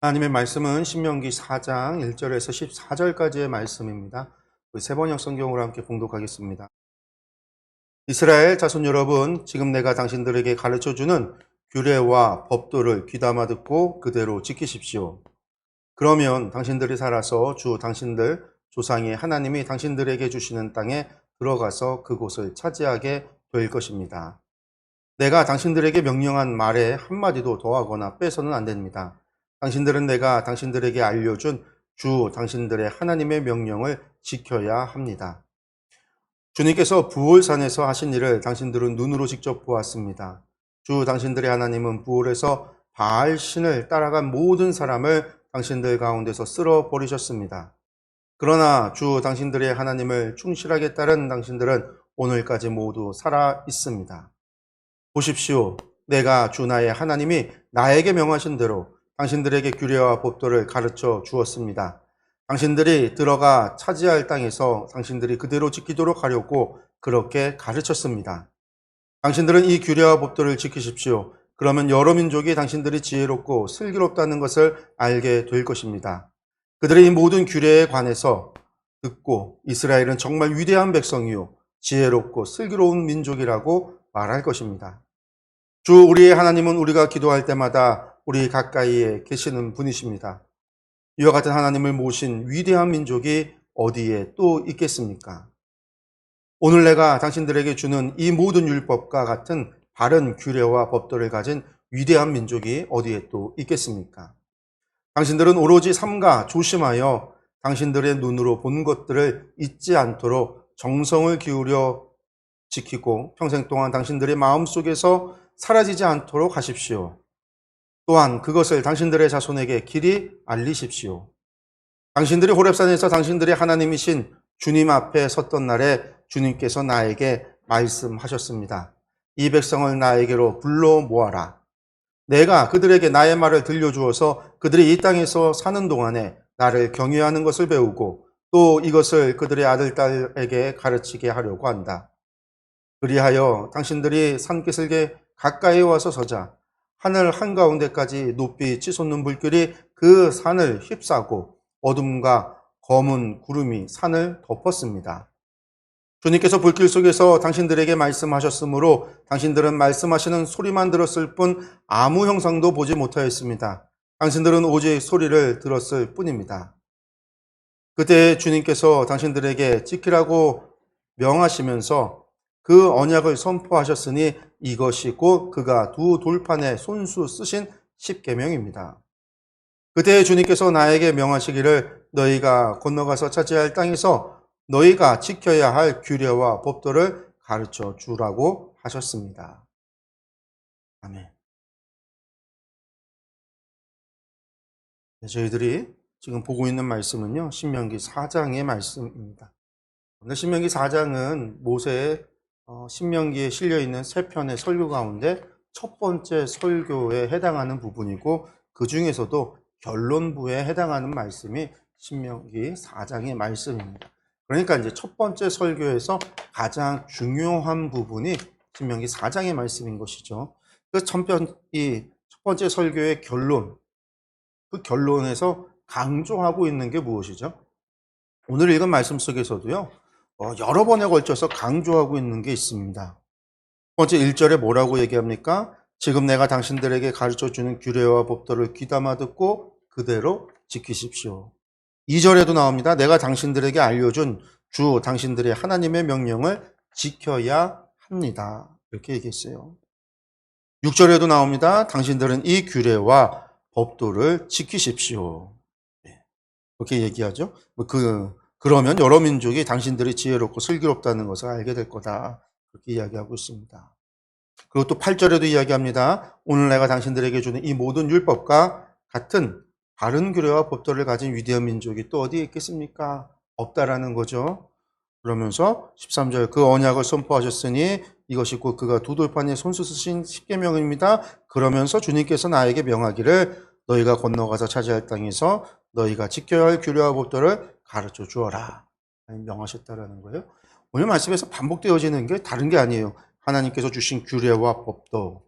하나님의 말씀은 신명기 4장 1절에서 14절까지의 말씀입니다. 세 번역 성경으로 함께 봉독하겠습니다. 이스라엘 자손 여러분, 지금 내가 당신들에게 가르쳐주는 규례와 법도를 귀담아 듣고 그대로 지키십시오. 그러면 당신들이 살아서 주 당신들 조상의 하나님이 당신들에게 주시는 땅에 들어가서 그곳을 차지하게 될 것입니다. 내가 당신들에게 명령한 말에 한마디도 더하거나 빼서는 안 됩니다. 당신들은 내가 당신들에게 알려준 주 당신들의 하나님의 명령을 지켜야 합니다. 주님께서 부올산에서 하신 일을 당신들은 눈으로 직접 보았습니다. 주 당신들의 하나님은 부올에서 바알 신을 따라간 모든 사람을 당신들 가운데서 쓸어버리셨습니다. 그러나 주 당신들의 하나님을 충실하게 따른 당신들은 오늘까지 모두 살아 있습니다. 보십시오. 내가 주 나의 하나님이 나에게 명하신 대로 당신들에게 규례와 법도를 가르쳐 주었습니다. 당신들이 들어가 차지할 땅에서 당신들이 그대로 지키도록 하려고 그렇게 가르쳤습니다. 당신들은 이 규례와 법도를 지키십시오. 그러면 여러 민족이 당신들이 지혜롭고 슬기롭다는 것을 알게 될 것입니다. 그들의 이 모든 규례에 관해서 듣고 이스라엘은 정말 위대한 백성이요 지혜롭고 슬기로운 민족이라고 말할 것입니다. 주 우리의 하나님은 우리가 기도할 때마다 우리 가까이에 계시는 분이십니다. 이와 같은 하나님을 모신 위대한 민족이 어디에 또 있겠습니까? 오늘 내가 당신들에게 주는 이 모든 율법과 같은 바른 규례와 법도를 가진 위대한 민족이 어디에 또 있겠습니까? 당신들은 오로지 삼가 조심하여 당신들의 눈으로 본 것들을 잊지 않도록 정성을 기울여 지키고 평생 동안 당신들의 마음속에서 사라지지 않도록 하십시오. 또한 그것을 당신들의 자손에게 길이 알리십시오. 당신들이 호렙산에서 당신들의 하나님이신 주님 앞에 섰던 날에 주님께서 나에게 말씀하셨습니다. 이 백성을 나에게로 불러 모아라. 내가 그들에게 나의 말을 들려주어서 그들이 이 땅에서 사는 동안에 나를 경외하는 것을 배우고 또 이것을 그들의 아들, 딸에게 가르치게 하려고 한다. 그리하여 당신들이 산기슭에 가까이 와서 서자 하늘 한가운데까지 높이 치솟는 불길이 그 산을 휩싸고 어둠과 검은 구름이 산을 덮었습니다. 주님께서 불길 속에서 당신들에게 말씀하셨으므로 당신들은 말씀하시는 소리만 들었을 뿐 아무 형상도 보지 못하였습니다. 당신들은 오직 소리를 들었을 뿐입니다. 그때 주님께서 당신들에게 지키라고 명하시면서 그 언약을 선포하셨으니 이것이 곧 그가 두 돌판에 손수 쓰신 십계명입니다. 그때 주님께서 나에게 명하시기를 너희가 건너가서 차지할 땅에서 너희가 지켜야 할 규례와 법도를 가르쳐 주라고 하셨습니다. 아멘. 저희들이 지금 보고 있는 말씀은요, 신명기 4장의 말씀입니다. 오늘 신명기 4장은 모세의 신명기에 실려있는 세 편의 설교 가운데 첫 번째 설교에 해당하는 부분이고 그 중에서도 결론부에 해당하는 말씀이 신명기 4장의 말씀입니다. 그러니까 이제 첫 번째 설교에서 가장 중요한 부분이 신명기 4장의 말씀인 것이죠. 그 첫 번째 설교의 결론, 그 결론에서 강조하고 있는 게 무엇이죠? 오늘 읽은 말씀 속에서도요, 여러 번에 걸쳐서 강조하고 있는 게 있습니다. 번째 1절에 뭐라고 얘기합니까? 지금 내가 당신들에게 가르쳐주는 규례와 법도를 귀담아 듣고 그대로 지키십시오. 2절에도 나옵니다. 내가 당신들에게 알려준 주 당신들의 하나님의 명령을 지켜야 합니다. 이렇게 얘기했어요. 6절에도 나옵니다. 당신들은 이 규례와 법도를 지키십시오. 그렇게 얘기하죠. 그러면 여러 민족이 당신들이 지혜롭고 슬기롭다는 것을 알게 될 거다. 그렇게 이야기하고 있습니다. 그리고 또 8절에도 이야기합니다. 오늘 내가 당신들에게 주는 이 모든 율법과 같은 바른 규례와 법도를 가진 위대한 민족이 또 어디에 있겠습니까? 없다라는 거죠. 그러면서 13절 그 언약을 선포하셨으니 이것이 곧 그가 두 돌판에 손수 쓰신 십계명입니다. 그러면서 주님께서 나에게 명하기를 너희가 건너가서 차지할 땅에서 너희가 지켜야 할 규례와 법도를 가르쳐 주어라. 명하셨다라는 거예요. 오늘 말씀에서 반복되어지는 게 다른 게 아니에요. 하나님께서 주신 규례와 법도,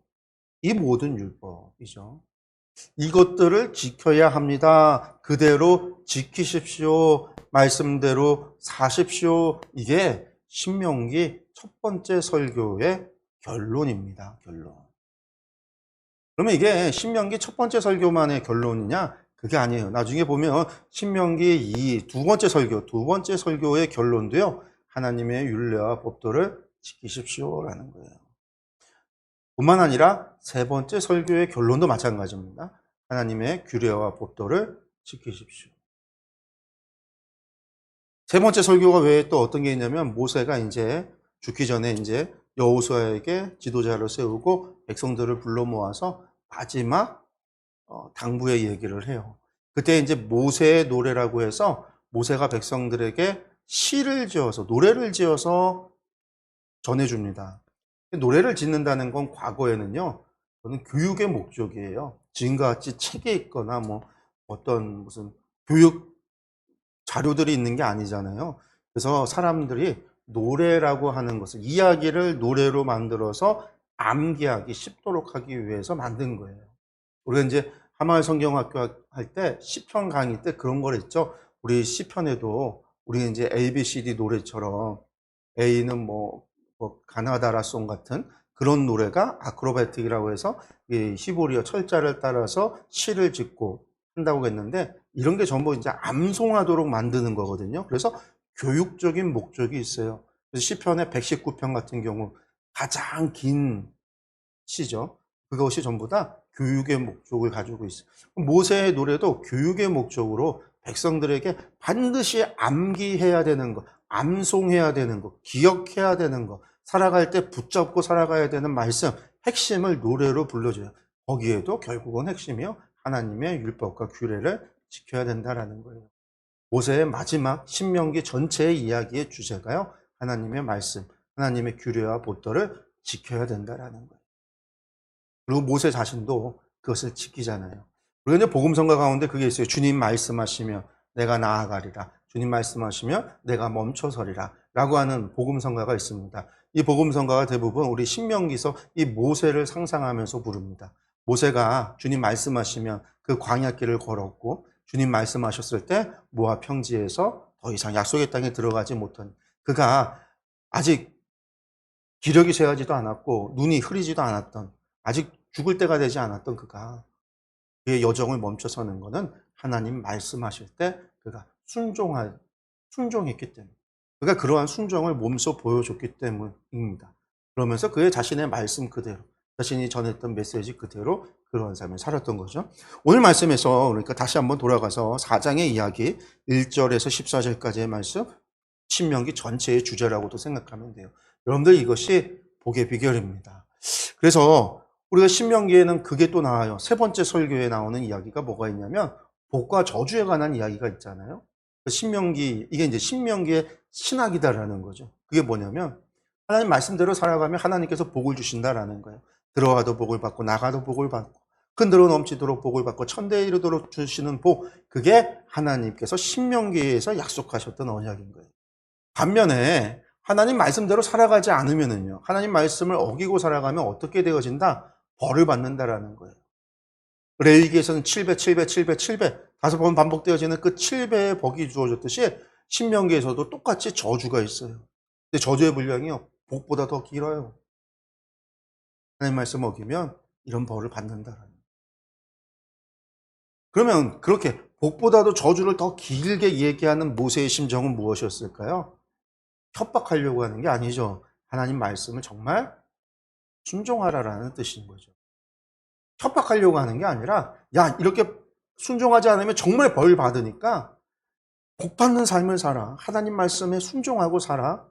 이 모든 율법이죠. 이것들을 지켜야 합니다. 그대로 지키십시오. 말씀대로 사십시오. 이게 신명기 첫 번째 설교의 결론입니다. 결론. 그러면 이게 신명기 첫 번째 설교만의 결론이냐? 그게 아니에요. 나중에 보면 신명기 두 번째 설교의 결론도요. 하나님의 율례와 법도를 지키십시오라는 거예요. 뿐만 아니라 세 번째 설교의 결론도 마찬가지입니다. 하나님의 규례와 법도를 지키십시오. 세 번째 설교가 왜 또 어떤 게 있냐면 모세가 이제 죽기 전에 이제 여호수아에게 지도자를 세우고 백성들을 불러 모아서 마지막 당부의 얘기를 해요. 그때 이제 모세의 노래라고 해서 모세가 백성들에게 시를 지어서 노래를 지어서 전해줍니다. 노래를 짓는다는 건 과거에는요, 그거는 교육의 목적이에요. 지금과 같이 책에 있거나 뭐 어떤 무슨 교육 자료들이 있는 게 아니잖아요. 그래서 사람들이 노래라고 하는 것을, 이야기를 노래로 만들어서 암기하기 쉽도록 하기 위해서 만든 거예요. 우리가 이제 하마을 성경학교 할 때 시편 강의 때 그런 걸 했죠. 우리 시편에도 우리 이제 ABCD 노래처럼 A는 뭐 가나다라송 같은 그런 노래가 아크로바틱이라고 해서 이 히브리어 철자를 따라서 시를 짓고 한다고 했는데 이런 게 전부 이제 암송하도록 만드는 거거든요. 그래서 교육적인 목적이 있어요. 그래서 시편의 119편 같은 경우 가장 긴 시죠. 그것이 전부 다 교육의 목적을 가지고 있어요. 모세의 노래도 교육의 목적으로 백성들에게 반드시 암기해야 되는 것, 암송해야 되는 것, 기억해야 되는 것, 살아갈 때 붙잡고 살아가야 되는 말씀, 핵심을 노래로 불러줘요. 거기에도 결국은 핵심이요. 하나님의 율법과 규례를 지켜야 된다라는 거예요. 모세의 마지막 신명기 전체의 이야기의 주제가요. 하나님의 말씀, 하나님의 규례와 법도를 지켜야 된다라는 거예요. 그리고 모세 자신도 그것을 지키잖아요. 우리가 이제 복음성가 가운데 그게 있어요. 주님 말씀하시며 내가 나아가리라. 주님 말씀하시며 내가 멈춰서리라. 라고 하는 복음성가가 있습니다. 이 복음성가가 대부분 우리 신명기서 이 모세를 상상하면서 부릅니다. 모세가 주님 말씀하시면 그 광야길을 걸었고 주님 말씀하셨을 때 모압 평지에서 더 이상 약속의 땅에 들어가지 못한 그가 아직 기력이 쇠하지도 않았고 눈이 흐리지도 않았던 아직 죽을 때가 되지 않았던 그가 그의 여정을 멈춰서는 것은 하나님 말씀하실 때 그가 순종했기 때문에 그가 그러한 순종을 몸소 보여줬기 때문입니다. 그러면서 그의 자신의 말씀 그대로 자신이 전했던 메시지 그대로 그러한 삶을 살았던 거죠. 오늘 말씀에서 그러니까 다시 한번 돌아가서 4장의 이야기 1절에서 14절까지의 말씀 신명기 전체의 주제라고도 생각하면 돼요. 여러분들 이것이 복의 비결입니다. 그래서 우리가 신명기에는 그게 또 나와요. 세 번째 설교에 나오는 이야기가 뭐가 있냐면 복과 저주에 관한 이야기가 있잖아요. 신명기 이게 이제 신명기의 신학이다라는 거죠. 그게 뭐냐면 하나님 말씀대로 살아가면 하나님께서 복을 주신다라는 거예요. 들어가도 복을 받고 나가도 복을 받고 흔들어 넘치도록 복을 받고 천대에 이르도록 주시는 복 그게 하나님께서 신명기에서 약속하셨던 언약인 거예요. 반면에 하나님 말씀대로 살아가지 않으면은요. 하나님 말씀을 어기고 살아가면 어떻게 되어진다? 벌을 받는다라는 거예요. 레위기에서는 7배, 7배, 7배, 7배 5번 반복되어지는 그 7배의 복이 주어졌듯이 신명기에서도 똑같이 저주가 있어요. 근데 저주의 분량이요. 복보다 더 길어요. 하나님 말씀 어기면 이런 벌을 받는다라는 거예요. 그러면 그렇게 복보다도 저주를 더 길게 얘기하는 모세의 심정은 무엇이었을까요? 협박하려고 하는 게 아니죠. 하나님 말씀을 정말 순종하라라는 뜻인 거죠. 협박하려고 하는 게 아니라 야 이렇게 순종하지 않으면 정말 벌 받으니까 복 받는 삶을 살아. 하나님 말씀에 순종하고 살아.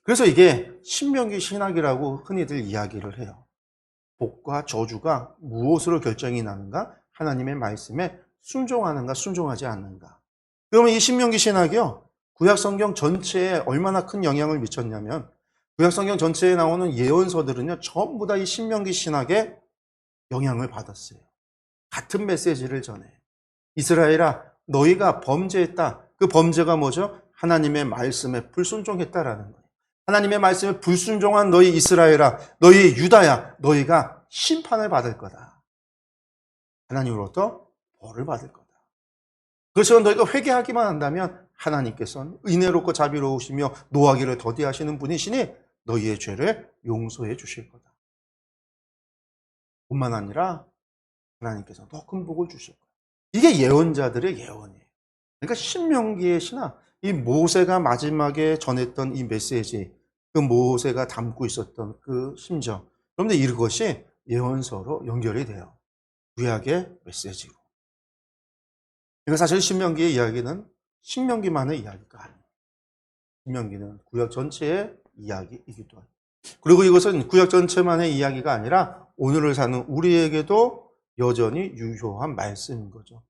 그래서 이게 신명기 신학이라고 흔히들 이야기를 해요. 복과 저주가 무엇으로 결정이 나는가? 하나님의 말씀에 순종하는가 순종하지 않는가. 그러면 이 신명기 신학이요. 구약성경 전체에 얼마나 큰 영향을 미쳤냐면 구약성경 전체에 나오는 예언서들은요. 전부 다 이 신명기 신학에 영향을 받았어요. 같은 메시지를 전해. 이스라엘아 너희가 범죄했다. 그 범죄가 뭐죠? 하나님의 말씀에 불순종했다라는 거예요. 하나님의 말씀에 불순종한 너희 이스라엘아 너희 유다야 너희가 심판을 받을 거다. 하나님으로부터 벌을 받을 거다. 그래서 너희가 회개하기만 한다면 하나님께서는 은혜롭고 자비로우시며 노하기를 더디하시는 분이시니 너희의 죄를 용서해 주실 거다. 뿐만 아니라 하나님께서 더 큰 복을 주실 거다. 이게 예언자들의 예언이에요. 그러니까 신명기의 신학, 이 모세가 마지막에 전했던 이 메시지, 그 모세가 담고 있었던 그 심정, 그런데 이것이 예언서로 연결이 돼요. 구약의 메시지로. 그러니까 사실 신명기의 이야기는 신명기만의 이야기가 아니에요. 신명기는 구약 전체의 이야기이기도 해요. 그리고 이것은 구약 전체만의 이야기가 아니라 오늘을 사는 우리에게도 여전히 유효한 말씀인 거죠.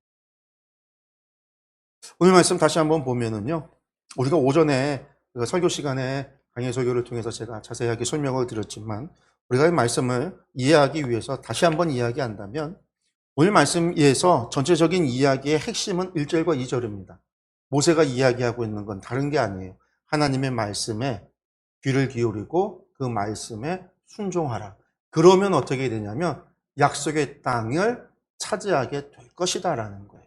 오늘 말씀 다시 한번 보면은요, 우리가 오전에 설교 시간에 강의 설교를 통해서 제가 자세하게 설명을 드렸지만, 우리가 이 말씀을 이해하기 위해서 다시 한번 이야기한다면, 오늘 말씀에서 전체적인 이야기의 핵심은 1절과 2절입니다. 모세가 이야기하고 있는 건 다른 게 아니에요. 하나님의 말씀에 귀를 기울이고 그 말씀에 순종하라. 그러면 어떻게 되냐면 약속의 땅을 차지하게 될 것이다라는 거예요.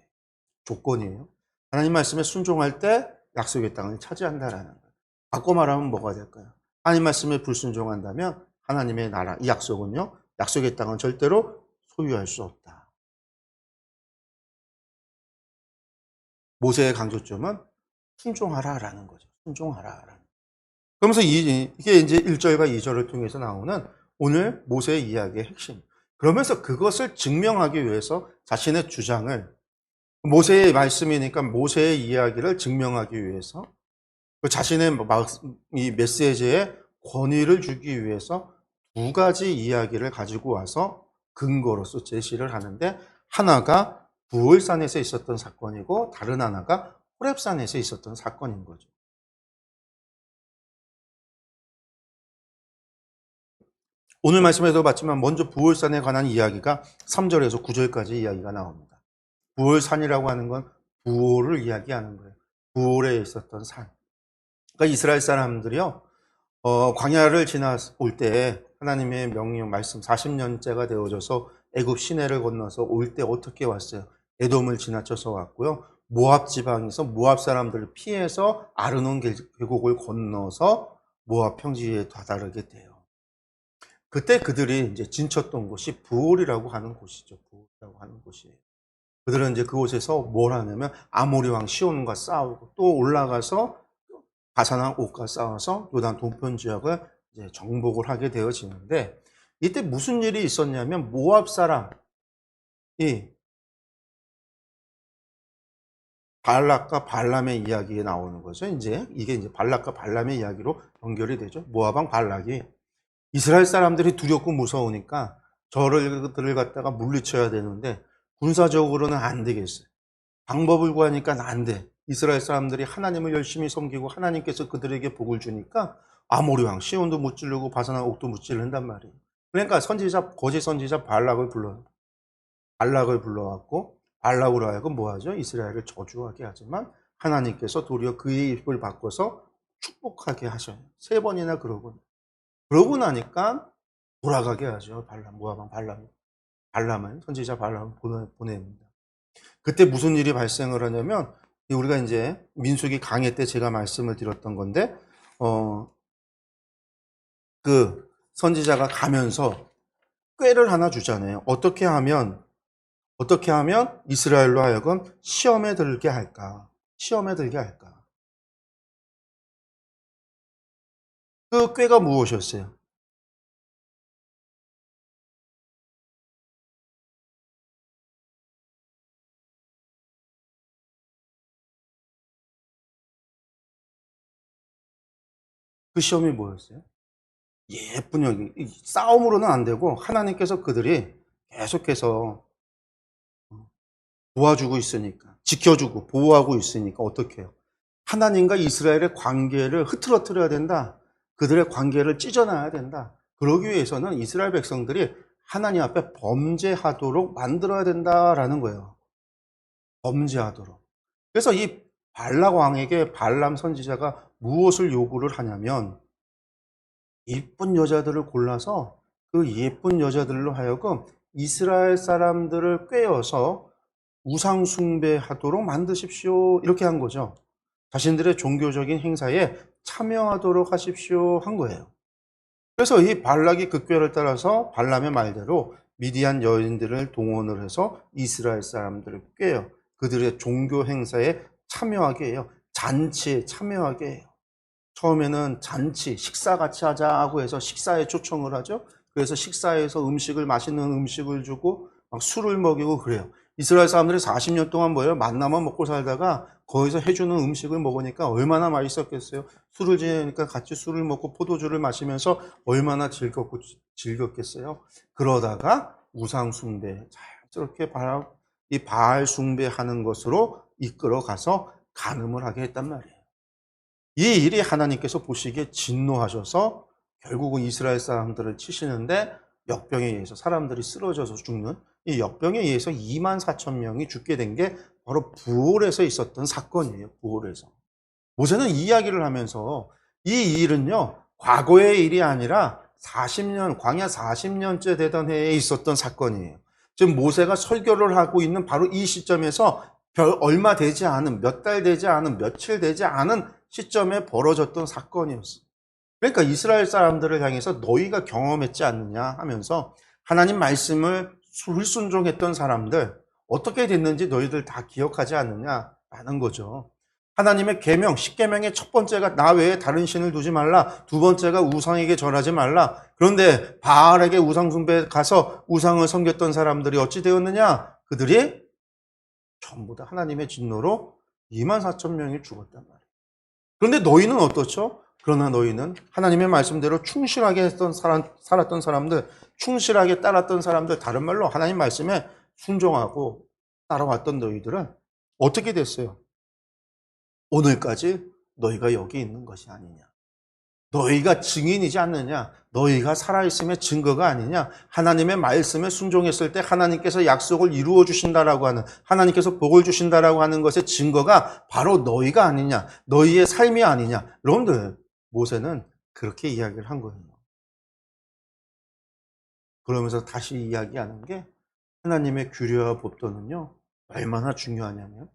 조건이에요. 하나님 말씀에 순종할 때 약속의 땅을 차지한다라는 거예요. 바꿔 말하면 뭐가 될까요? 하나님 말씀에 불순종한다면 하나님의 나라, 이 약속은요, 약속의 땅은 절대로 소유할 수 없다. 모세의 강조점은 순종하라라는 거죠. 순종하라라는. 그러면서 이게 이제 1절과 2절을 통해서 나오는 오늘 모세의 이야기의 핵심. 그러면서 그것을 증명하기 위해서 자신의 주장을, 모세의 말씀이니까 모세의 이야기를 증명하기 위해서 자신의 이 메시지에 권위를 주기 위해서 두 가지 이야기를 가지고 와서 근거로서 제시를 하는데, 하나가 부월산에서 있었던 사건이고 다른 하나가 호렙산에서 있었던 사건인 거죠. 오늘 말씀에도 봤지만 먼저 부월산에 관한 이야기가 3절에서 9절까지 이야기가 나옵니다. 부월산이라고 하는 건 부올을 이야기하는 거예요. 부올에 있었던 산. 그러니까 이스라엘 사람들이요, 광야를 지나올 때 하나님의 명령 말씀 40년째가 되어져서 애굽 시내를 건너서 올 때 어떻게 왔어요? 에돔을 지나쳐서 왔고요. 모압 지방에서 모압 사람들을 피해서 아르논 계곡을 건너서 모압 평지에 다다르게 돼요. 그때 그들이 이제 진쳤던 곳이 부올이라고 하는 곳이죠. 부올이라고 하는 곳이에요. 그들은 이제 그곳에서 뭘 하냐면 아모리 왕 시온과 싸우고 또 올라가서 바산왕 옥과 싸워서 요단 동편 지역을 이제 정복을 하게 되어지는데, 이때 무슨 일이 있었냐면 모압 사람이 발락과 발람의 이야기에 나오는 거죠. 이게 이제 발락과 발람의 이야기로 연결이 되죠. 모압 왕 발락이 이스라엘 사람들이 두렵고 무서우니까 저들을 갖다가 물리쳐야 되는데 군사적으로는 안 되겠어요. 방법을 구하니까 안 돼. 이스라엘 사람들이 하나님을 열심히 섬기고 하나님께서 그들에게 복을 주니까 아모리 왕 시온도 무찌르고 바산왕 옥도 무찌른단 말이에요. 그러니까 거짓 선지자 발락을 불러왔고, 발락으로 하여금 뭐하죠? 이스라엘을 저주하게 하지만 하나님께서 도리어 그의 입을 바꿔서 축복하게 하셔요. 3번이나 그러고 나니까 돌아가게 하죠. 모압 왕 발람을, 선지자 발람을 보냅니다. 그때 무슨 일이 발생을 하냐면, 우리가 이제 민수기 강해 때 제가 말씀을 드렸던 건데, 그 선지자가 가면서 꾀를 하나 주잖아요. 어떻게 하면 이스라엘로 하여금 시험에 들게 할까? 그 꾀가 무엇이었어요? 그 시험이 뭐였어요? 예쁜 여기. 싸움으로는 안 되고 하나님께서 그들이 계속해서 도와주고 있으니까, 지켜주고 보호하고 있으니까 어떻게 해요? 하나님과 이스라엘의 관계를 흐트러뜨려야 된다. 그들의 관계를 찢어놔야 된다. 그러기 위해서는 이스라엘 백성들이 하나님 앞에 범죄하도록 만들어야 된다라는 거예요. 범죄하도록. 그래서 이 발락 왕에게 발람 선지자가 무엇을 요구를 하냐면, 예쁜 여자들을 골라서 그 예쁜 여자들로 하여금 이스라엘 사람들을 꿰어서 우상 숭배하도록 만드십시오. 이렇게 한 거죠. 자신들의 종교적인 행사에 참여하도록 하십시오 한 거예요. 그래서 이 발락이 그 꾀를 따라서 발람의 말대로 미디안 여인들을 동원을 해서 이스라엘 사람들을 꾀어 그들의 종교 행사에 참여하게 해요. 잔치에 참여하게 해요. 처음에는 잔치, 식사같이 하자고 해서 식사에 초청을 하죠. 그래서 식사에서 맛있는 음식을 주고 막 술을 먹이고 그래요. 이스라엘 사람들이 40년 동안 뭐예요? 만나만 먹고 살다가 거기서 해주는 음식을 먹으니까 얼마나 맛있었겠어요. 술을 지내니까 같이 술을 먹고 포도주를 마시면서 얼마나 즐겁겠어요. 그러다가 우상 숭배, 저렇게 이 바알 숭배하는 것으로 이끌어 가서 간음을 하게 했단 말이에요. 이 일이 하나님께서 보시기에 진노하셔서 결국은 이스라엘 사람들을 치시는데 역병에 의해서 사람들이 쓰러져서 죽는 이 역병에 의해서 2만 4천 명이 죽게 된 게 바로 부올에서 있었던 사건이에요. 부올에서. 모세는 이 이야기를 하면서 이 일은요, 과거의 일이 아니라 40년, 광야 40년째 되던 해에 있었던 사건이에요. 지금 모세가 설교를 하고 있는 바로 이 시점에서 얼마 되지 않은, 몇 달 되지 않은, 며칠 되지 않은 시점에 벌어졌던 사건이었어요. 그러니까 이스라엘 사람들을 향해서 너희가 경험했지 않느냐 하면서 하나님 말씀을 불순종했던 사람들 어떻게 됐는지 너희들 다 기억하지 않느냐라는 거죠. 하나님의 계명, 10계명의 첫 번째가 나 외에 다른 신을 두지 말라. 두 번째가 우상에게 절하지 말라. 그런데 바알에게 우상 숭배 가서 우상을 섬겼던 사람들이 어찌 되었느냐? 그들이 전부 다 하나님의 진노로 2만 4천 명이 죽었단 말이에요. 그런데 너희는 어떻죠? 그러나 너희는 하나님의 말씀대로 충실하게 살았던 사람들, 충실하게 따랐던 사람들, 다른 말로 하나님 말씀에 순종하고 따라왔던 너희들은 어떻게 됐어요? 오늘까지 너희가 여기 있는 것이 아니냐. 너희가 증인이지 않느냐. 너희가 살아있음의 증거가 아니냐. 하나님의 말씀에 순종했을 때 하나님께서 약속을 이루어 주신다라고 하는, 하나님께서 복을 주신다라고 하는 것의 증거가 바로 너희가 아니냐. 너희의 삶이 아니냐. 여러분들, 모세는 그렇게 이야기를 한 거예요. 그러면서 다시 이야기하는 게 하나님의 규례와 법도는요, 얼마나 중요하냐면,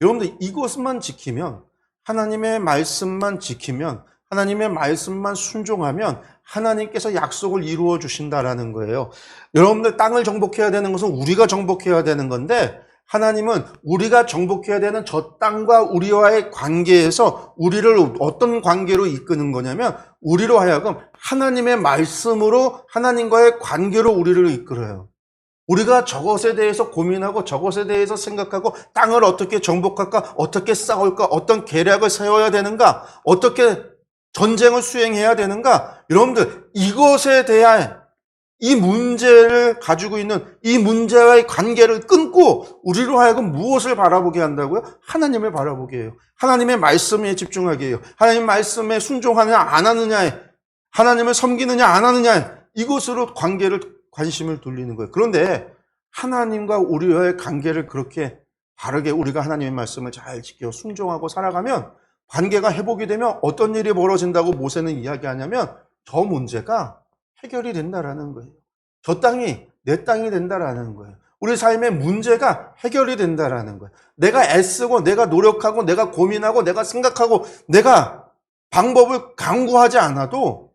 여러분들 이것만 지키면, 하나님의 말씀만 지키면, 하나님의 말씀만 순종하면 하나님께서 약속을 이루어 주신다라는 거예요. 여러분들 땅을 정복해야 되는 것은 우리가 정복해야 되는 건데 하나님은 우리가 정복해야 되는 저 땅과 우리와의 관계에서 우리를 어떤 관계로 이끄는 거냐면 우리로 하여금 하나님의 말씀으로 하나님과의 관계로 우리를 이끌어요. 우리가 저것에 대해서 고민하고 저것에 대해서 생각하고 땅을 어떻게 정복할까, 어떻게 싸울까, 어떤 계략을 세워야 되는가, 어떻게 전쟁을 수행해야 되는가? 여러분들 이것에 대한 이 문제를 가지고 있는 이 문제와의 관계를 끊고 우리로 하여금 무엇을 바라보게 한다고요? 하나님을 바라보게 해요. 하나님의 말씀에 집중하게 해요. 하나님 말씀에 순종하느냐 안 하느냐에, 하나님을 섬기느냐 안 하느냐에 이것으로 관심을 돌리는 거예요. 그런데 하나님과 우리와의 관계를 그렇게 바르게 우리가 하나님의 말씀을 잘 지켜 순종하고 살아가면 관계가 회복이 되면 어떤 일이 벌어진다고 모세는 이야기하냐면 저 문제가 해결이 된다라는 거예요. 저 땅이 내 땅이 된다라는 거예요. 우리 삶의 문제가 해결이 된다라는 거예요. 내가 애쓰고 내가 노력하고 내가 고민하고 내가 생각하고 내가 방법을 강구하지 않아도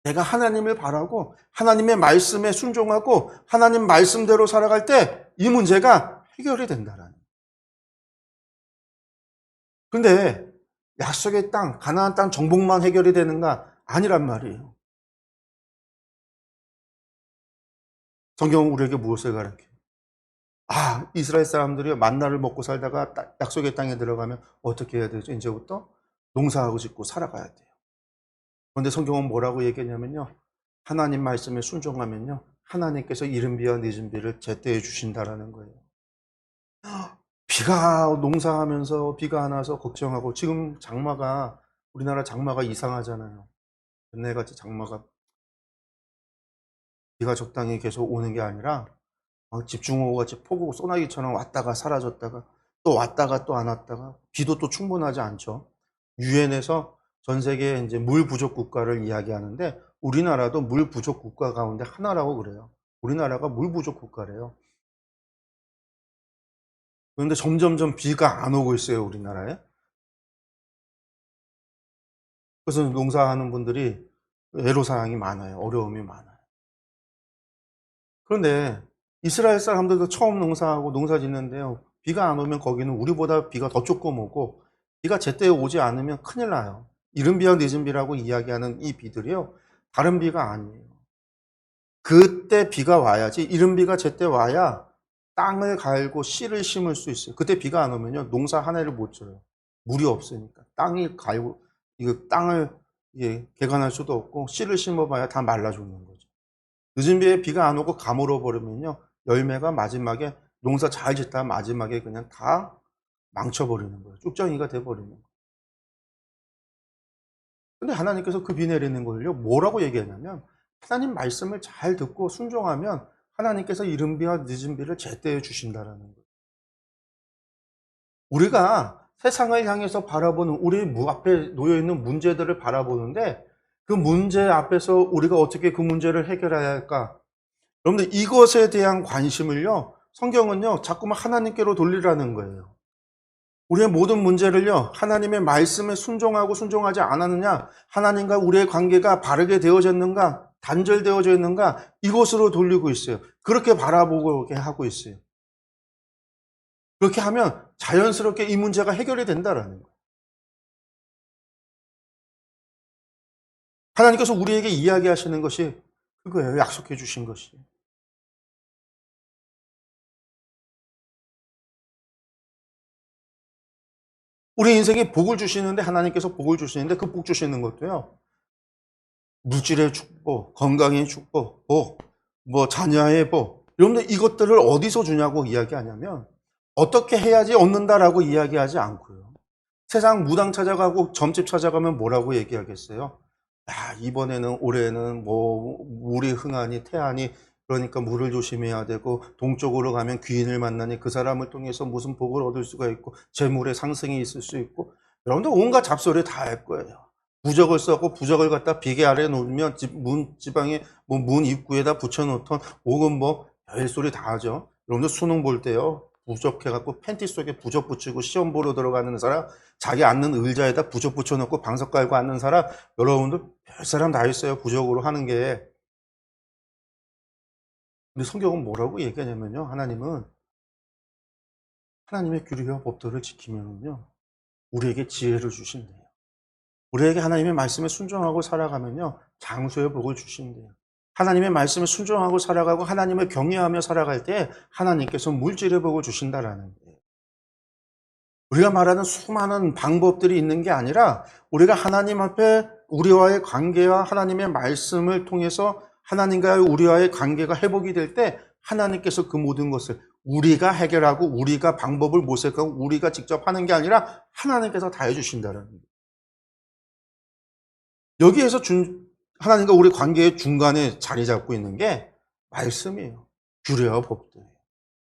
내가 하나님을 바라고 하나님의 말씀에 순종하고 하나님 말씀대로 살아갈 때 이 문제가 해결이 된다라는 거예요. 근데 약속의 땅, 가나안 땅 정복만 해결이 되는가? 아니란 말이에요. 성경은 우리에게 무엇을 가르쳐요? 이스라엘 사람들이 만나를 먹고 살다가 약속의 땅에 들어가면 어떻게 해야 되죠? 이제부터 농사하고 짓고 살아가야 돼요. 그런데 성경은 뭐라고 얘기하냐면요. 하나님 말씀에 순종하면요. 하나님께서 이른 비와 늦은 비를 제때해 주신다라는 거예요. 농사하면서 비가 안 와서 걱정하고 지금 우리나라 장마가 이상하잖아요. 옛날같이 장마가 비가 적당히 계속 오는 게 아니라 집중호우 같이 폭우 소나기처럼 왔다가 사라졌다가 또 왔다가 또 안 왔다가 비도 또 충분하지 않죠. 유엔에서 전 세계 이제 물 부족 국가를 이야기하는데 우리나라도 물 부족 국가 가운데 하나라고 그래요. 우리나라가 물 부족 국가래요. 그런데 점점점 비가 안 오고 있어요, 우리나라에. 그래서 농사하는 분들이 애로사항이 많아요. 어려움이 많아요. 그런데 이스라엘 사람들도 처음 농사하고 농사 짓는데요. 비가 안 오면 거기는 우리보다 비가 더 조금 오고 비가 제때 오지 않으면 큰일 나요. 이른 비와 늦은 비라고 이야기하는 이 비들이요. 다른 비가 아니에요. 그때 비가 와야지, 이른 비가 제때 와야 땅을 갈고 씨를 심을 수 있어요. 그때 비가 안 오면요. 농사 한 해를 못 져요. 물이 없으니까. 땅이 갈고, 이거 땅을 개간할 수도 없고 씨를 심어봐야 다 말라 죽는 거죠. 늦은 비에 비가 안 오고 가물어 버리면요. 열매가 마지막에 농사 잘 짓다 마지막에 그냥 다 망쳐버리는 거예요. 쭉정이가 돼버리는 거예요. 근데 하나님께서 그 비 내리는 걸요. 뭐라고 얘기하냐면 하나님 말씀을 잘 듣고 순종하면 하나님께서 이른 비와 늦은 비를 제때에 주신다라는 거예요. 우리가 세상을 향해서 바라보는 우리 앞에 놓여 있는 문제들을 바라보는데 그 문제 앞에서 우리가 어떻게 그 문제를 해결해야 할까? 여러분들 이것에 대한 관심을요. 성경은요. 자꾸만 하나님께로 돌리라는 거예요. 우리의 모든 문제를요. 하나님의 말씀에 순종하고 순종하지 않았느냐? 하나님과 우리의 관계가 바르게 되어졌는가? 단절되어져 있는가? 이곳으로 돌리고 있어요. 그렇게 바라보게 하고 있어요. 그렇게 하면 자연스럽게 이 문제가 해결이 된다라는 거예요. 하나님께서 우리에게 이야기하시는 것이 그거예요. 약속해 주신 것이. 우리 인생에 복을 주시는데 하나님께서 복을 주시는데 그 복 주시는 것도요. 물질의 축복, 건강의 축복, 복, 자녀의 복. 여러분들 이것들을 어디서 주냐고 이야기하냐면 어떻게 해야지 얻는다라고 이야기하지 않고요. 세상 무당 찾아가고 점집 찾아가면 뭐라고 얘기하겠어요? 야, 이번에는 올해는 물이 흥하니 태하니 그러니까 물을 조심해야 되고 동쪽으로 가면 귀인을 만나니 그 사람을 통해서 무슨 복을 얻을 수가 있고 재물의 상승이 있을 수 있고 여러분들 온갖 잡소리 다 할 거예요. 부적을 써고 부적을 갖다 비계 아래에 놓으면 문 지방에 문 입구에다 붙여놓던 혹은 별소리 다 하죠. 여러분들 수능 볼 때요. 부적해갖고 팬티 속에 부적 붙이고 시험 보러 들어가는 사람, 자기 앉는 의자에다 부적 붙여놓고 방석 깔고 앉는 사람, 여러분들 별 사람 다 있어요. 부적으로 하는 게. 근데 성경은 뭐라고 얘기하냐면요. 하나님은 하나님의 규례와 법도를 지키면요. 우리에게 지혜를 주신대요. 우리에게 하나님의 말씀에 순종하고 살아가면요. 장수의 복을 주신대요. 하나님의 말씀에 순종하고 살아가고 하나님을 경외하며 살아갈 때 하나님께서 물질의 복을 주신다라는 거예요. 우리가 말하는 수많은 방법들이 있는 게 아니라 우리가 하나님 앞에 우리와의 관계와 하나님의 말씀을 통해서 하나님과의 우리와의 관계가 회복이 될 때 하나님께서 그 모든 것을 우리가 해결하고 우리가 방법을 모색하고 우리가 직접 하는 게 아니라 하나님께서 다 해주신다는 거예요. 여기에서 하나님과 우리 관계의 중간에 자리 잡고 있는 게 말씀이에요. 규례와 법도예요.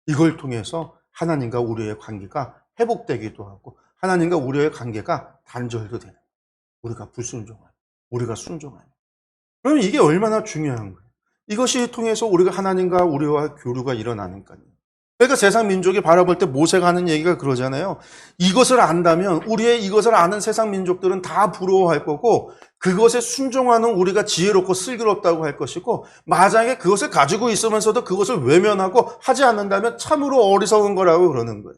이걸 통해서 하나님과 우리의 관계가 회복되기도 하고 하나님과 우리의 관계가 단절도 되는 거예요. 우리가 불순종하면, 우리가 순종하면. 그러면 이게 얼마나 중요한 거예요. 이것이 통해서 우리가 하나님과 우리와 교류가 일어나니까요. 그러니까 세상 민족이 바라볼 때 모세가 하는 얘기가 그러잖아요. 이것을 안다면 우리의 이것을 아는 세상 민족들은 다 부러워할 거고 그것에 순종하는 우리가 지혜롭고 슬기롭다고 할 것이고 만약에 그것을 가지고 있으면서도 그것을 외면하고 하지 않는다면 참으로 어리석은 거라고 그러는 거예요.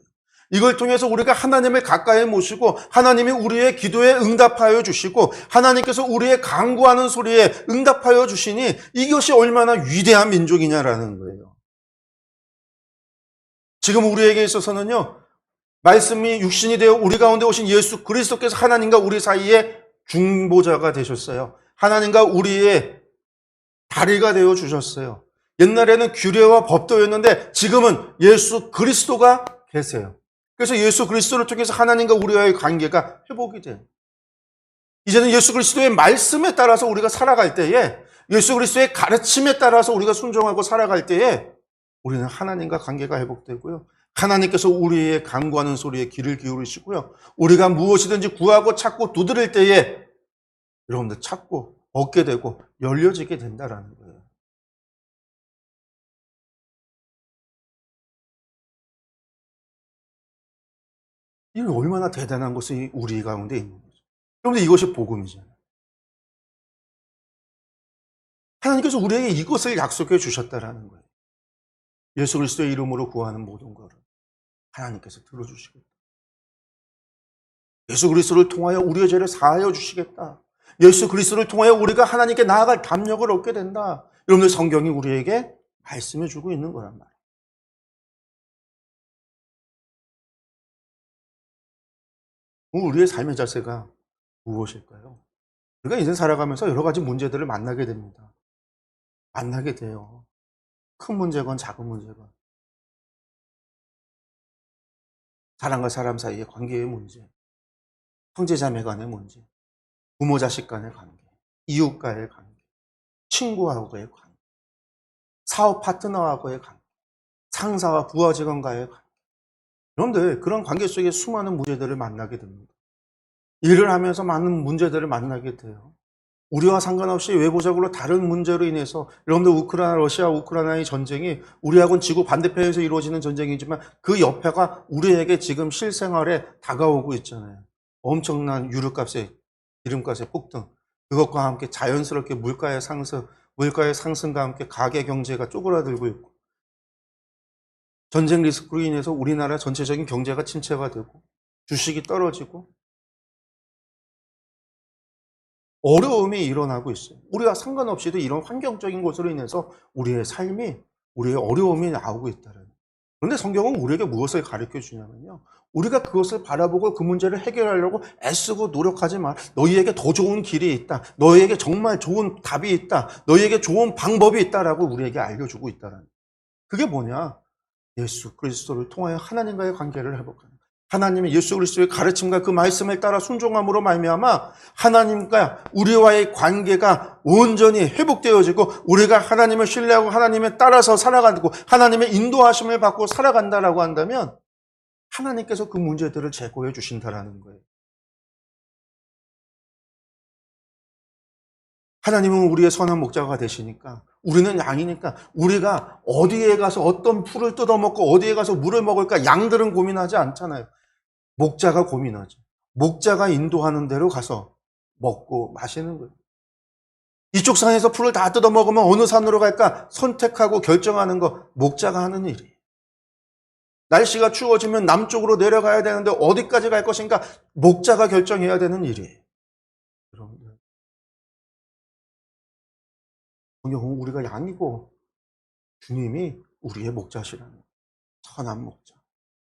이걸 통해서 우리가 하나님을 가까이 모시고 하나님이 우리의 기도에 응답하여 주시고 하나님께서 우리의 간구하는 소리에 응답하여 주시니 이것이 얼마나 위대한 민족이냐라는 거예요. 지금 우리에게 있어서는요. 말씀이 육신이 되어 우리 가운데 오신 예수 그리스도께서 하나님과 우리 사이에 중보자가 되셨어요. 하나님과 우리의 다리가 되어 주셨어요. 옛날에는 규례와 법도였는데 지금은 예수 그리스도가 계세요. 그래서 예수 그리스도를 통해서 하나님과 우리와의 관계가 회복이 돼요. 이제는 예수 그리스도의 말씀에 따라서 우리가 살아갈 때에 예수 그리스도의 가르침에 따라서 우리가 순종하고 살아갈 때에 우리는 하나님과 관계가 회복되고요. 하나님께서 우리의 간구하는 소리에 귀를 기울이시고요. 우리가 무엇이든지 구하고 찾고 두드릴 때에 여러분들 찾고 얻게 되고 열려지게 된다라는 거예요. 이 얼마나 대단한 것이 우리 가운데 있는 거죠. 그런데 이것이 복음이잖아요. 하나님께서 우리에게 이것을 약속해 주셨다라는 거예요. 예수 그리스도의 이름으로 구하는 모든 것을 하나님께서 들어주시겠다. 예수 그리스도를 통하여 우리의 죄를 사하여 주시겠다. 예수 그리스도를 통하여 우리가 하나님께 나아갈 담력을 얻게 된다. 여러분들 성경이 우리에게 말씀해 주고 있는 거란 말이에요. 우리의 삶의 자세가 무엇일까요? 우리가 인생 살아가면서 여러 가지 문제들을 만나게 됩니다. 만나게 돼요. 큰 문제건 작은 문제건. 사람과 사람 사이의 관계의 문제, 형제자매 간의 문제, 부모 자식 간의 관계, 이웃과의 관계, 친구하고의 관계, 사업 파트너하고의 관계, 상사와 부하 직원과의 관계. 그런데 그런 관계 속에 수많은 문제들을 만나게 됩니다. 일을 하면서 많은 문제들을 만나게 돼요. 우리와 상관없이 외부적으로 다른 문제로 인해서 여러분들 러시아 우크라이나의 전쟁이 우리하고는 지구 반대편에서 이루어지는 전쟁이지만 그 옆에가 우리에게 지금 실생활에 다가오고 있잖아요. 엄청난 유류값의 기름값의 폭등, 그것과 함께 자연스럽게 물가의 상승과 함께 가계 경제가 쪼그라들고 있고, 전쟁 리스크로 인해서 우리나라 전체적인 경제가 침체가 되고 주식이 떨어지고 어려움이 일어나고 있어요. 우리가 상관없이도 이런 환경적인 것으로 인해서 우리의 어려움이 나오고 있다는. 그런데 성경은 우리에게 무엇을 가르쳐 주냐면요. 우리가 그것을 바라보고 그 문제를 해결하려고 애쓰고 노력하지 마. 너희에게 더 좋은 길이 있다. 너희에게 정말 좋은 답이 있다. 너희에게 좋은 방법이 있다라고 우리에게 알려주고 있다는. 그게 뭐냐? 예수 그리스도를 통하여 하나님과의 관계를 회복하는 거예요. 하나님의 예수 그리스도의 가르침과 그 말씀을 따라 순종함으로 말미암아 하나님과 우리와의 관계가 온전히 회복되어지고 우리가 하나님을 신뢰하고 하나님을 따라서 살아가고 하나님의 인도하심을 받고 살아간다라고 한다면 하나님께서 그 문제들을 제거해 주신다라는 거예요. 하나님은 우리의 선한 목자가 되시니까 우리는 양이니까 우리가 어디에 가서 어떤 풀을 뜯어먹고 어디에 가서 물을 먹을까 양들은 고민하지 않잖아요. 목자가 고민하죠. 목자가 인도하는 대로 가서 먹고 마시는 거예요. 이쪽 산에서 풀을 다 뜯어먹으면 어느 산으로 갈까 선택하고 결정하는 거 목자가 하는 일이에요. 날씨가 추워지면 남쪽으로 내려가야 되는데 어디까지 갈 것인가 목자가 결정해야 되는 일이에요. 여러분들, 성경은 우리가 양이고 주님이 우리의 목자시라는 선한 목자.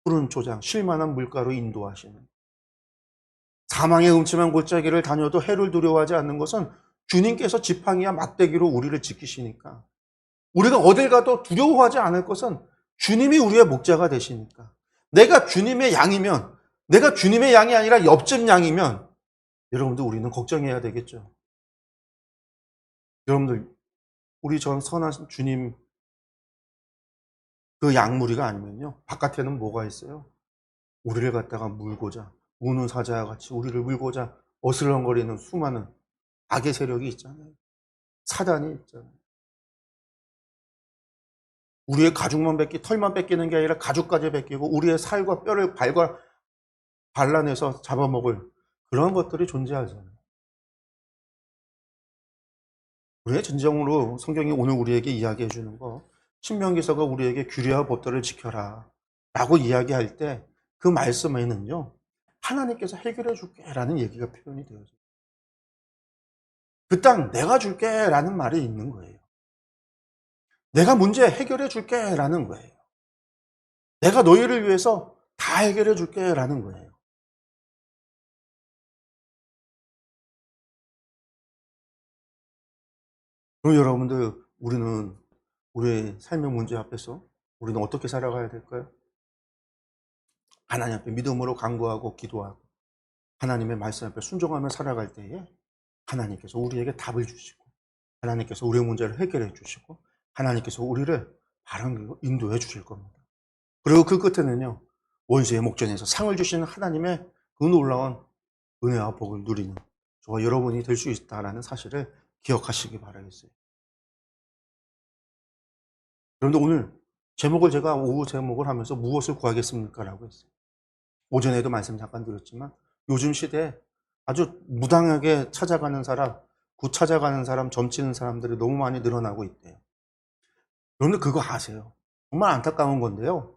푸른 초장, 쉴만한 물가로 인도하시는. 사망의 음침한 골짜기를 다녀도 해를 두려워하지 않는 것은 주님께서 지팡이와 막대기로 우리를 지키시니까. 우리가 어딜 가도 두려워하지 않을 것은 주님이 우리의 목자가 되시니까. 내가 주님의 양이면, 내가 주님의 양이 아니라 옆집 양이면 여러분들 우리는 걱정해야 되겠죠. 여러분들 우리 전 선한 주님 그 양무리가 아니면요. 바깥에는 뭐가 있어요? 우리를 갖다가 물고자, 우는 사자와 같이 우리를 물고자 어슬렁거리는 수많은 악의 세력이 있잖아요. 사단이 있잖아요. 우리의 가죽만 털만 뺏기는 게 아니라 가죽까지 뺏기고 우리의 살과 뼈를 발라내서 잡아먹을 그런 것들이 존재하잖아요. 우리의 진정으로 성경이 오늘 우리에게 이야기해 주는 거, 신명기서가 우리에게 규례와 법도를 지켜라 라고 이야기할 때 그 말씀에는요, 하나님께서 해결해 줄게 라는 얘기가 표현이 되어져요. 그 땅 내가 줄게 라는 말이 있는 거예요. 내가 문제 해결해 줄게 라는 거예요. 내가 너희를 위해서 다 해결해 줄게 라는 거예요. 그럼 여러분들, 우리의 삶의 문제 앞에서 우리는 어떻게 살아가야 될까요? 하나님 앞에 믿음으로 간구하고 기도하고 하나님의 말씀 앞에 순종하며 살아갈 때에 하나님께서 우리에게 답을 주시고 하나님께서 우리의 문제를 해결해 주시고 하나님께서 우리를 바른 길로 인도해 주실 겁니다. 그리고 그 끝에는요, 원수의 목전에서 상을 주시는 하나님의 그 놀라운 은혜와 복을 누리는 저와 여러분이 될 수 있다는 사실을 기억하시기 바라겠어요. 그런데 오늘 제목을 제가 오후 제목을 하면서 무엇을 구하겠습니까? 라고 했어요. 오전에도 말씀 잠깐 드렸지만 요즘 시대에 아주 무당하게 찾아가는 사람, 굿 찾아가는 사람, 점치는 사람들이 너무 많이 늘어나고 있대요. 여러분들 그거 아세요? 정말 안타까운 건데요.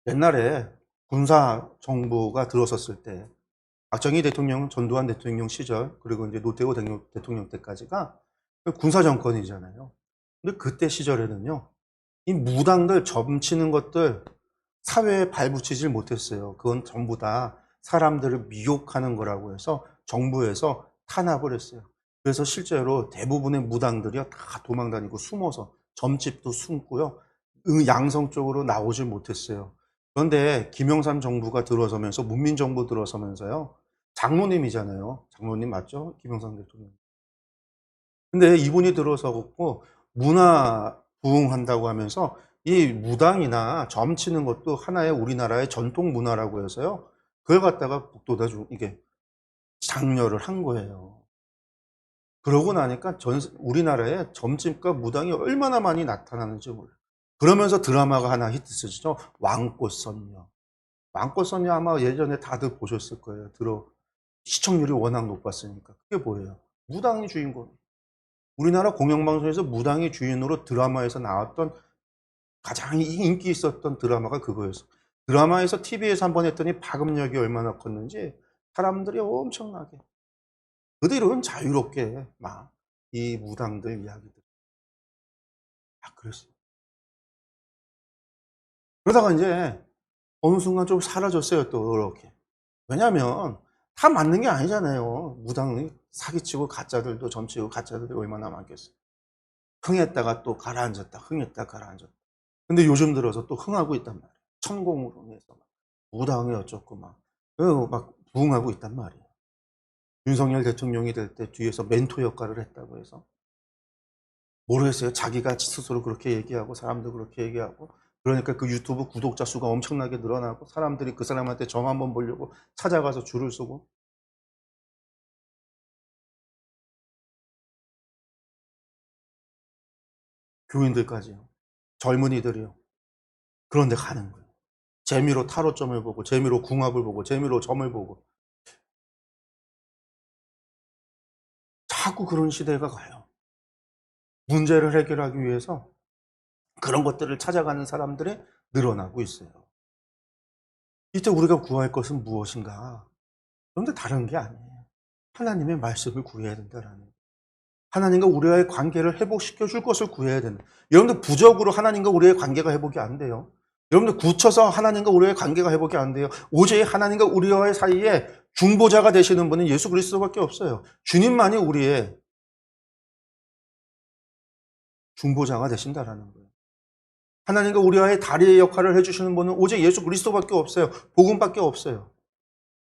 옛날에 군사 정부가 들어섰을 때 박정희 대통령, 전두환 대통령 시절, 그리고 이제 노태우 대통령 때까지가 군사 정권이잖아요. 근데 그때 시절에는요, 이 무당들 점치는 것들 사회에 발붙이질 못했어요. 그건 전부 다 사람들을 미혹하는 거라고 해서 정부에서 탄압을 했어요. 그래서 실제로 대부분의 무당들이요, 다 도망다니고 숨어서 점집도 숨고요, 양성 쪽으로 나오질 못했어요. 그런데 김영삼 정부가 들어서면서, 문민정부 들어서면서요, 장로님이잖아요. 장로님 맞죠? 김영삼 대통령. 근데 이분이 들어서고 문화 부흥한다고 하면서 이 무당이나 점치는 것도 하나의 우리나라의 전통 문화라고 해서요, 그걸 갖다가 북돋아 이게 장려를 한 거예요. 그러고 나니까 우리나라에 점집과 무당이 얼마나 많이 나타나는지 몰라요. 그러면서 드라마가 하나 히트쳤죠. 왕꽃선녀. 왕꽃선녀 아마 예전에 다들 보셨을 거예요. 시청률이 워낙 높았으니까. 그게 뭐예요? 무당이 주인공. 우리나라 공영방송에서 무당이 주인으로 드라마에서 나왔던 가장 인기 있었던 드라마가 그거였어. 드라마에서 TV에서 한번 했더니 파급력이 얼마나 컸는지 사람들이 엄청나게 그들은 자유롭게 막 이 무당들 이야기들 그랬어요. 그러다가 이제 어느 순간 좀 사라졌어요. 또 이렇게. 왜냐하면 다 맞는 게 아니잖아요. 무당이 사기치고 가짜들도 점치고 가짜들이 얼마나 많겠어요. 흥했다가 또 가라앉았다. 흥했다가 가라앉았다. 근데 요즘 들어서 또 흥하고 있단 말이에요. 천공으로 인해서 막 무당이 어쩌고 막 부흥하고 있단 말이에요. 윤석열 대통령이 될 때 뒤에서 멘토 역할을 했다고 해서 모르겠어요. 자기가 스스로 그렇게 얘기하고 사람도 그렇게 얘기하고 그러니까 그 유튜브 구독자 수가 엄청나게 늘어나고 사람들이 그 사람한테 정 한번 보려고 찾아가서 줄을 서고 교인들까지요. 젊은이들이요. 그런 데 가는 거예요. 재미로 타로점을 보고 재미로 궁합을 보고 재미로 점을 보고 자꾸 그런 시대가 가요. 문제를 해결하기 위해서 그런 것들을 찾아가는 사람들이 늘어나고 있어요. 이때 우리가 구할 것은 무엇인가? 그런데 다른 게 아니에요. 하나님의 말씀을 구해야 된다라는 거예요. 하나님과 우리와의 관계를 회복시켜 줄 것을 구해야 된다. 여러분들 부적으로 하나님과 우리의 관계가 회복이 안 돼요. 여러분들 굳혀서 하나님과 우리의 관계가 회복이 안 돼요. 오직 하나님과 우리와의 사이에 중보자가 되시는 분은 예수 그리스도밖에 없어요. 주님만이 우리의 중보자가 되신다라는 거예요. 하나님과 우리와의 다리의 역할을 해주시는 분은 오직 예수 그리스도밖에 없어요. 복음밖에 없어요.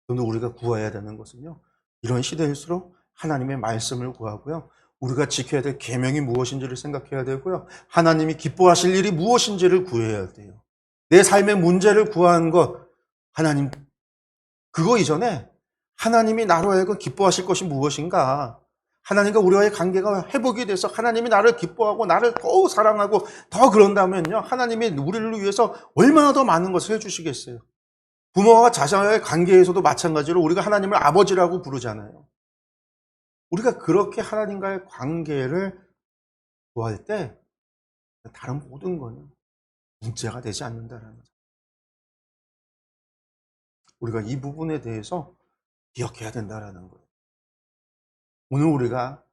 그런데 우리가 구해야 되는 것은요, 이런 시대일수록 하나님의 말씀을 구하고요, 우리가 지켜야 될 계명이 무엇인지를 생각해야 되고요, 하나님이 기뻐하실 일이 무엇인지를 구해야 돼요. 내 삶의 문제를 구하는 것, 하나님, 그거 이전에 하나님이 나로 하여금 기뻐하실 것이 무엇인가, 하나님과 우리와의 관계가 회복이 돼서 하나님이 나를 기뻐하고 나를 더욱 사랑하고 더 그런다면요, 하나님이 우리를 위해서 얼마나 더 많은 것을 해주시겠어요. 부모와 자식과의 관계에서도 마찬가지로 우리가 하나님을 아버지라고 부르잖아요. 우리가 그렇게 하나님과의 관계를 구할 때 다른 모든 거는 문제가 되지 않는다는 거죠. 우리가 이 부분에 대해서 기억해야 된다는 거예요. 오늘 우리가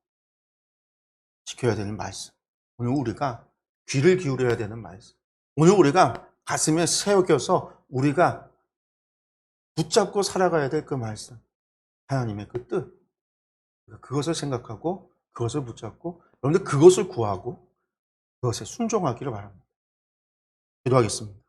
지켜야 되는 말씀, 오늘 우리가 귀를 기울여야 되는 말씀, 오늘 우리가 가슴에 새겨서 우리가 붙잡고 살아가야 될 그 말씀, 하나님의 그 뜻, 그것을 생각하고 그것을 붙잡고 여러분들 그것을 구하고 그것에 순종하기를 바랍니다. 기도하겠습니다.